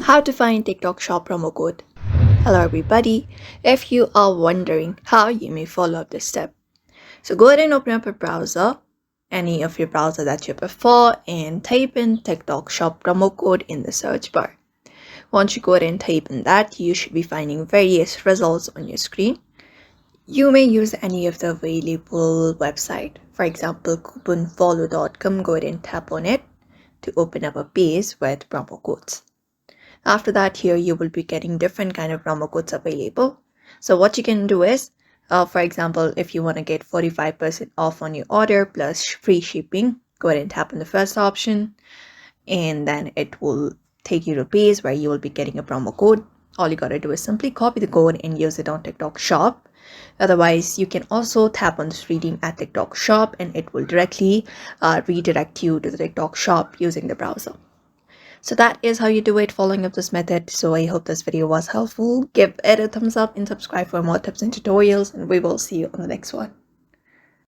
How to find TikTok Shop promo code. Hello everybody. If you are wondering how, you may follow up this step. So go ahead and open up your browser, any of your browser that you prefer, and type in TikTok Shop promo code in the search bar. Once you go ahead and type in that, you should be finding various results on your screen. You may use any of the available website. For example, couponfollow.com. Go ahead and tap on it to open up a page with promo codes. After that, here you will be getting different kind of promo codes available. So what you can do is, for example, if you want to get 45% off on your order plus free shipping, go ahead and tap on the first option, and then it will take you to a page where you will be getting a promo code. All you gotta do is simply copy the code and use it on TikTok Shop. Otherwise, you can also tap on this redeem at TikTok Shop and it will directly redirect you to the TikTok Shop using the browser. So that is how you do it following up this method. So I hope this video was helpful. Give it a thumbs up and subscribe for more tips and tutorials, and we will see you on the next one.